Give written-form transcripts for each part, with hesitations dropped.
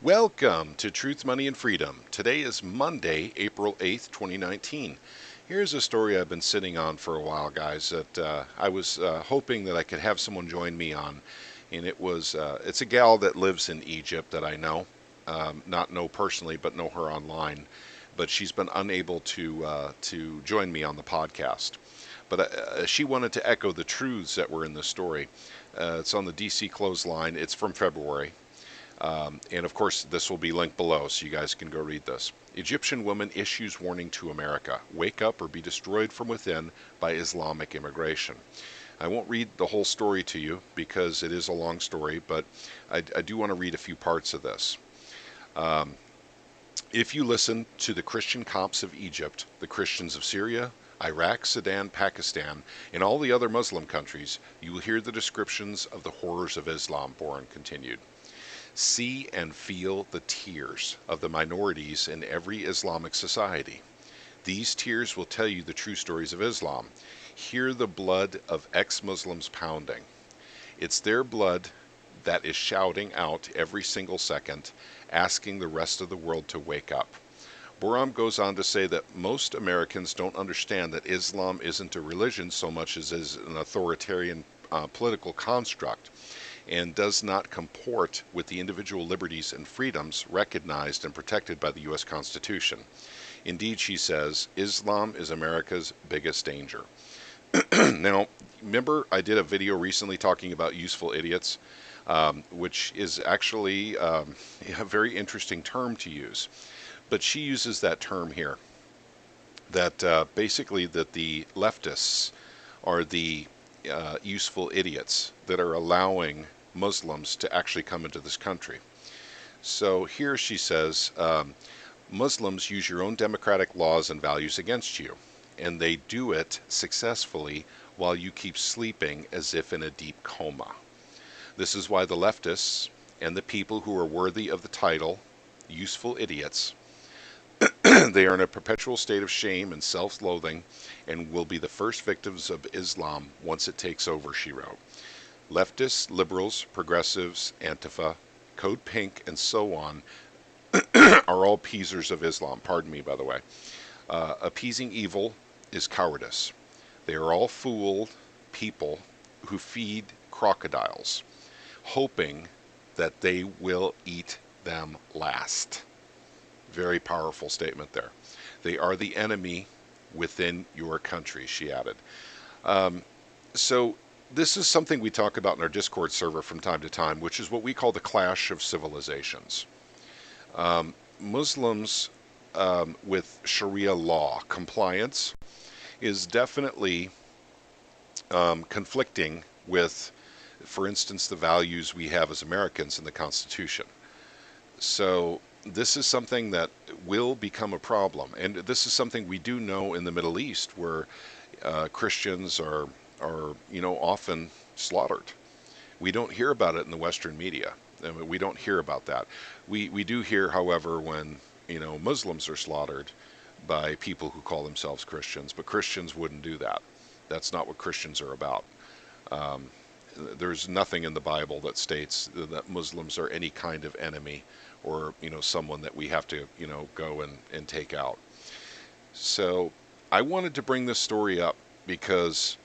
Welcome to Truth, Money, and Freedom. Today is Monday, April 8th, 2019. Here's a story I've been sitting on for a while, guys, that I was hoping that I could have someone join me on. And it's a gal that lives in Egypt that I know. Not know personally, but know her online. But she's been unable to join me on the podcast. But she wanted to echo the truths that were in the story. It's on the DC Clothesline. It's from February. And of course, this will be linked below so you guys can go read this. Egyptian woman issues warning to America: wake up or be destroyed from within by Islamic immigration. I won't read the whole story to you because it is a long story, but I do want to read a few parts of this. Um, if you listen to the Christian Copts of Egypt, the Christians of Syria, Iraq, Sudan, Pakistan, and all the other Muslim countries, you will hear the descriptions of the horrors of Islam, Boren continued. See and feel the tears of the minorities in every Islamic society. These tears will tell you the true stories of Islam. Hear the blood of ex-Muslims pounding. It's their blood that is shouting out every single second, asking the rest of the world to wake up. Boram goes on to say that most Americans don't understand that Islam isn't a religion so much as is an authoritarian political construct, and does not comport with the individual liberties and freedoms recognized and protected by the U.S. Constitution. Indeed, she says, Islam is America's biggest danger. Now, remember I did a video recently talking about useful idiots, which is actually a very interesting term to use. But she uses that term here, that basically that the leftists are the useful idiots that are allowing Muslims to actually come into this country. So here she says, Muslims use your own democratic laws and values against you, and they do it successfully while you keep sleeping as if in a deep coma. This is why the leftists and the people who are worthy of the title, useful idiots, they are in a perpetual state of shame and self-loathing and will be the first victims of Islam once it takes over, she wrote. Leftists, liberals, progressives, Antifa, Code Pink, and so on are all appeasers of Islam. Pardon me, by the way. Appeasing evil is cowardice. They are all fooled people who feed crocodiles, hoping that they will eat them last. Very powerful statement there. They are the enemy within your country, she added. So this is something we talk about in our Discord server from time to time, which is what we call the clash of civilizations. Muslims with Sharia law compliance is definitely conflicting with, for instance, the values we have as Americans in the Constitution. So this is something that will become a problem. And this is something we do know in the Middle East, where Christians are often slaughtered. We don't hear about it in the Western media. I mean, we don't hear about that. We do hear, however, when Muslims are slaughtered by people who call themselves Christians, but Christians wouldn't do that. That's not what Christians are about. Um, there's nothing in the Bible that states that Muslims are any kind of enemy or someone that we have to go and take out. So I wanted to bring this story up because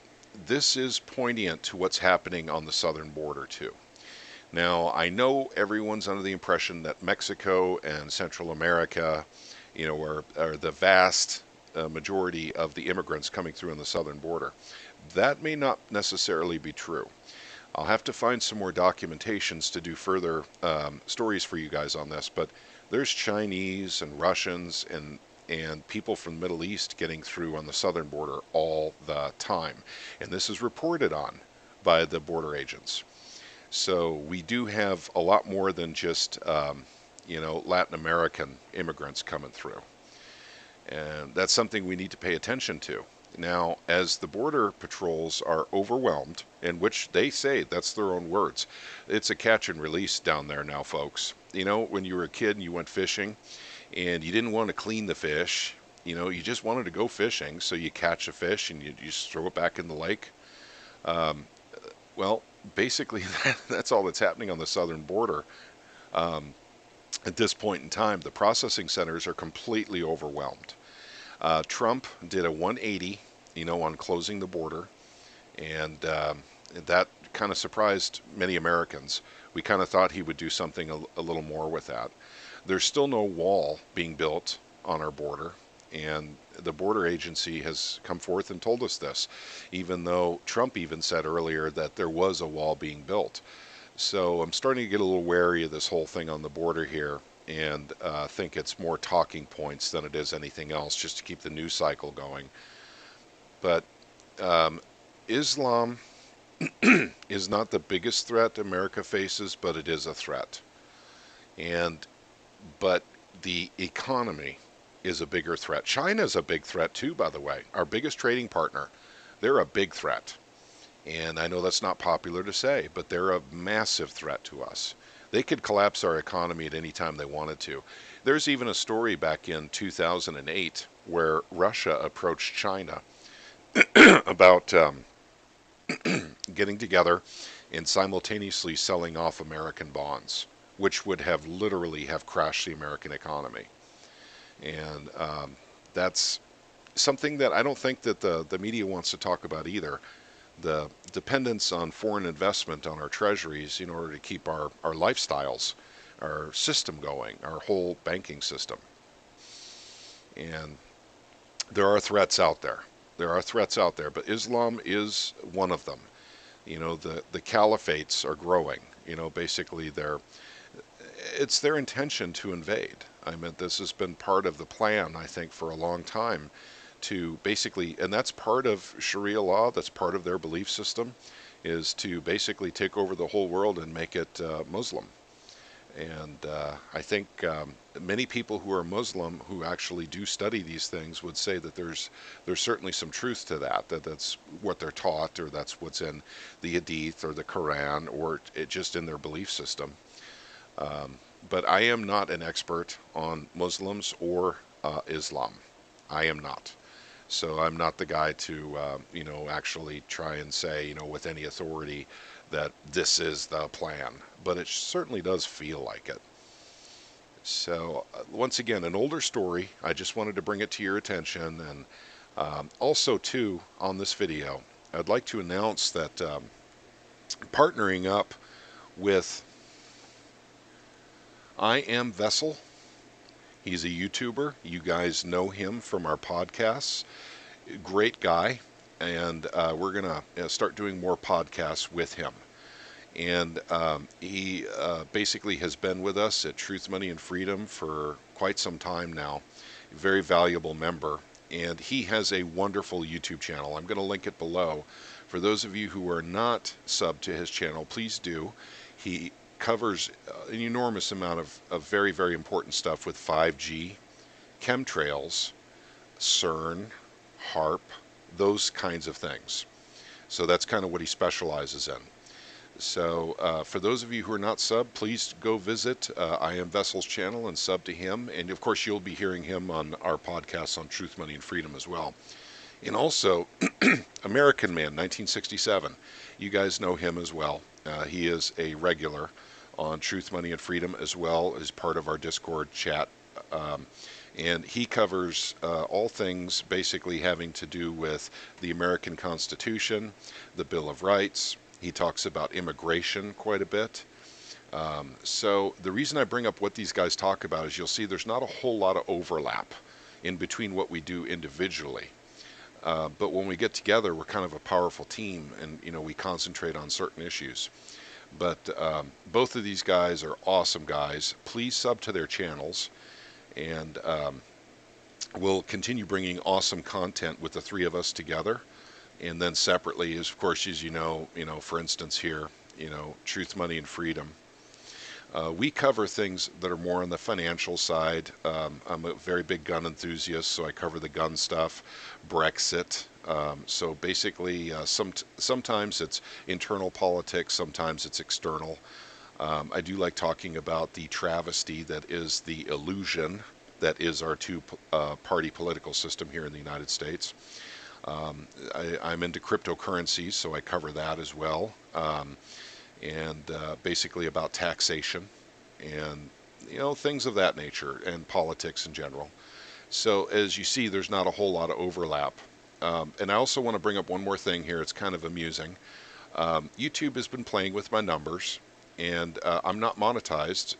this is poignant to what's happening on the southern border too. Now, I know everyone's under the impression that Mexico and Central America, are the vast majority of the immigrants coming through on the southern border. That may not necessarily be true. I'll have to find some more documentations to do further stories for you guys on this, but there's Chinese and Russians and people from the Middle East getting through on the southern border all the time. And this is reported on by the border agents. So we do have a lot more than just, Latin American immigrants coming through. And that's something we need to pay attention to. Now, as the border patrols are overwhelmed, in which they say, that's their own words, it's a catch and release down there now, folks. When you were a kid and you went fishing and you didn't want to clean the fish, you just wanted to go fishing, so you catch a fish and you just throw it back in the lake. Well, basically that's all that's happening on the southern border. At this point in time, the processing centers are completely overwhelmed. Trump did a 180, on closing the border, and that kind of surprised many Americans. We kind of thought he would do something a little more with that. There's still no wall being built on our border, and the border agency has come forth and told us this, even though Trump even said earlier that there was a wall being built. So I'm starting to get a little wary of this whole thing on the border here, and think it's more talking points than it is anything else, just to keep the news cycle going. But um, Islam is not the biggest threat America faces, but it is a threat. And but the economy is a bigger threat. China is a big threat too, by the way. Our biggest trading partner, they're a big threat. And I know that's not popular to say, but they're a massive threat to us. They could collapse our economy at any time they wanted to. There's even a story back in 2008 where Russia approached China about getting together and simultaneously selling off American bonds, which would have literally have crashed the American economy. And that's something that I don't think that the media wants to talk about either. The dependence on foreign investment on our treasuries in order to keep our lifestyles, our system going, our whole banking system. And there are threats out there. There are threats out there, but Islam is one of them. The caliphates are growing. Basically it's their intention to invade. I mean, this has been part of the plan, I think, for a long time to basically, and that's part of Sharia law, that's part of their belief system, is to basically take over the whole world and make it Muslim. And I think many people who are Muslim who actually do study these things would say that there's certainly some truth to that that's what they're taught, or that's what's in the Hadith or the Quran, or it just in their belief system. But I am not an expert on Muslims or Islam. I am not. So I'm not the guy to, actually try and say, with any authority that this is the plan. But it certainly does feel like it. So once again, an older story. I just wanted to bring it to your attention. And also, too, on this video, I'd like to announce that partnering up with I Am Vessel. He's a YouTuber. You guys know him from our podcasts. Great guy. And we're going to start doing more podcasts with him. And he basically has been with us at Truth, Money, and Freedom for quite some time now. A very valuable member. And he has a wonderful YouTube channel. I'm going to link it below. For those of you who are not subbed to his channel, please do. He covers an enormous amount of very, very important stuff with 5G, chemtrails, CERN, HARP, those kinds of things. So that's kind of what he specializes in. So for those of you who are not subbed, please go visit I Am Vessel's channel and sub to him. And of course, you'll be hearing him on our podcasts on Truth, Money, and Freedom as well. And also, American Man, 1967. You guys know him as well. He is a regular on Truth, Money, and Freedom, as well as part of our Discord chat. And he covers all things basically having to do with the American Constitution, the Bill of Rights. He talks about immigration quite a bit. So the reason I bring up what these guys talk about is you'll see there's not a whole lot of overlap in between what we do individually. But when we get together, we're kind of a powerful team, and we concentrate on certain issues. But both of these guys are awesome guys. Please sub to their channels, and we'll continue bringing awesome content with the three of us together. And then separately, is of course, as for instance here, Truth, Money, and Freedom. We cover things that are more on the financial side. I'm a very big gun enthusiast, so I cover the gun stuff, Brexit. So basically, sometimes it's internal politics, sometimes it's external. I do like talking about the travesty that is the illusion that is our two-party political system here in the United States. I'm into cryptocurrencies, so I cover that as well. And basically about taxation and things of that nature, and politics in general. So as you see, there's not a whole lot of overlap. And I also want to bring up one more thing here. It's kind of amusing. YouTube has been playing with my numbers, and I'm not monetized.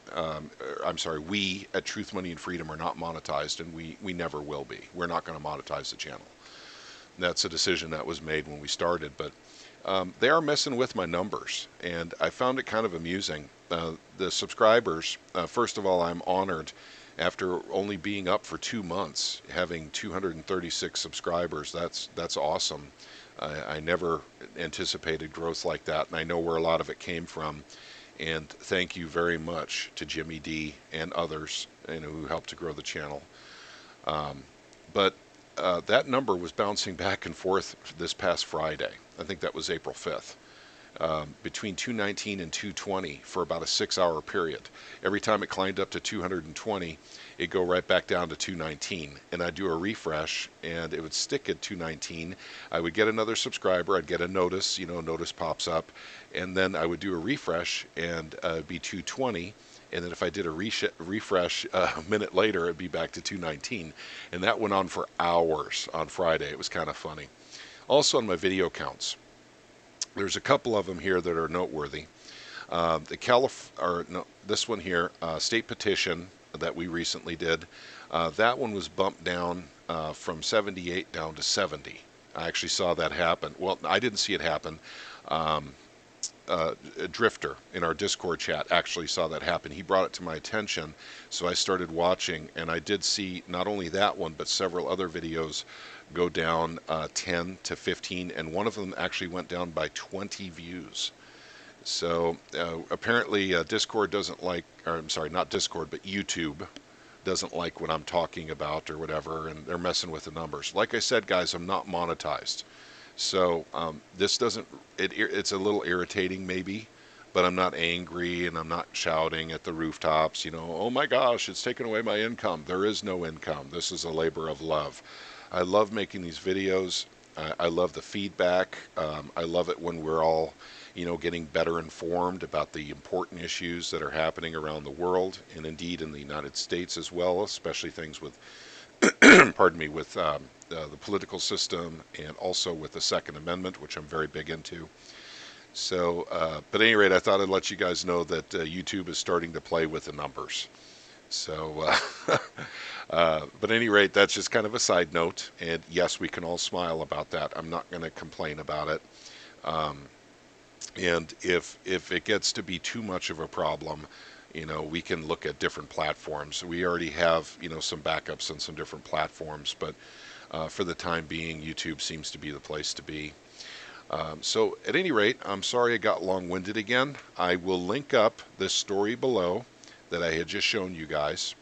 I'm sorry, we at Truth, Money, and Freedom are not monetized, and we never will be. We're not going to monetize the channel. That's a decision that was made when we started, but they are messing with my numbers, and I found it kind of amusing. The subscribers, first of all, I'm honored after only being up for 2 months, having 236 subscribers. That's awesome. I never anticipated growth like that, and I know where a lot of it came from. And thank you very much to Jimmy D and others, who helped to grow the channel. But that number was bouncing back and forth this past Friday. I think that was April 5th. Between 219 and 220 for about a 6-hour period. Every time it climbed up to 220, it'd go right back down to 219. And I'd do a refresh, and it would stick at 219. I would get another subscriber. I'd get a notice, notice pops up. And then I would do a refresh, and it'd be 220. And then if I did a refresh a minute later, it'd be back to 219. And that went on for hours on Friday. It was kind of funny. Also on my video counts, there's a couple of them here that are noteworthy. This one here, state petition that we recently did, that one was bumped down from 78 down to 70. I actually saw that happen. Well, I didn't see it happen. A drifter in our Discord chat actually saw that happen. He brought it to my attention, so I started watching, and I did see not only that one, but several other videos go down 10 to 15, and one of them actually went down by 20 views. So apparently Discord doesn't like, or I'm sorry, not Discord, but YouTube doesn't like what I'm talking about or whatever, and they're messing with the numbers. Like I said, guys, I'm not monetized. So this doesn't, it's a little irritating maybe, but I'm not angry and I'm not shouting at the rooftops, oh my gosh, it's taken away my income. There is no income. This is a labor of love. I love making these videos. I love the feedback. I love it when we're all, getting better informed about the important issues that are happening around the world, and indeed in the United States as well, especially things with, pardon me, with the political system, and also with the Second Amendment, which I'm very big into. So, but at any rate, I thought I'd let you guys know that YouTube is starting to play with the numbers. So, but at any rate, that's just kind of a side note. And yes, we can all smile about that. I'm not going to complain about it. And if it gets to be too much of a problem, we can look at different platforms. We already have, some backups on some different platforms, but for the time being, YouTube seems to be the place to be. So at any rate, I'm sorry I got long-winded again. I will link up this story below that I had just shown you guys.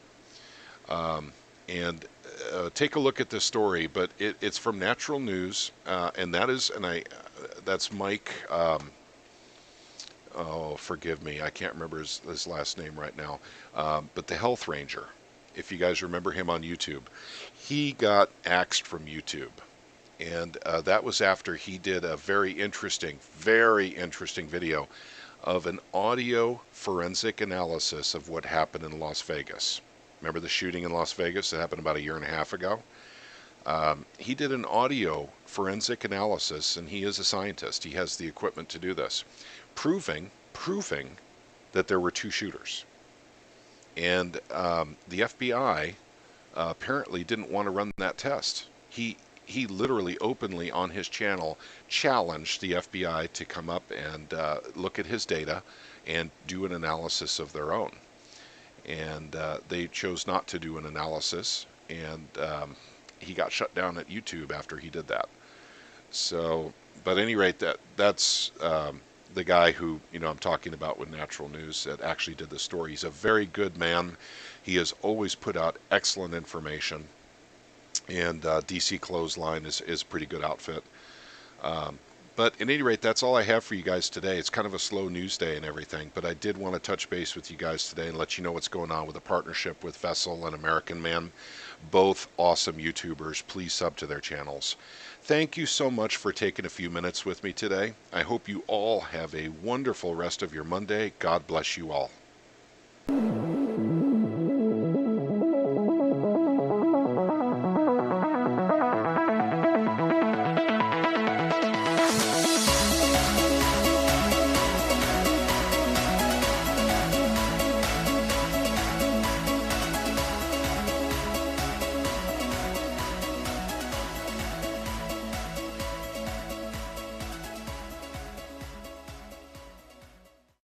And take a look at this story, but it's from Natural News, and that's Mike, oh, forgive me, I can't remember his last name right now, but the Health Ranger, if you guys remember him on YouTube, he got axed from YouTube. And that was after he did a very interesting video of an audio forensic analysis of what happened in Las Vegas. Remember the shooting in Las Vegas that happened about a year and a half ago? He did an audio forensic analysis, and he is a scientist. He has the equipment to do this, proving that there were two shooters. And the FBI apparently didn't want to run that test. He literally openly on his channel challenged the FBI to come up and look at his data and do an analysis of their own. And they chose not to do an analysis, and he got shut down at YouTube after he did that. So, but at any rate, that's the guy who, I'm talking about with Natural News that actually did the story. He's a very good man. He has always put out excellent information. And DC Clothesline is a pretty good outfit. But at any rate, that's all I have for you guys today. It's kind of a slow news day and everything, but I did want to touch base with you guys today and let you know what's going on with the partnership with Vessel and American Man. Both awesome YouTubers. Please sub to their channels. Thank you so much for taking a few minutes with me today. I hope you all have a wonderful rest of your Monday. God bless you all.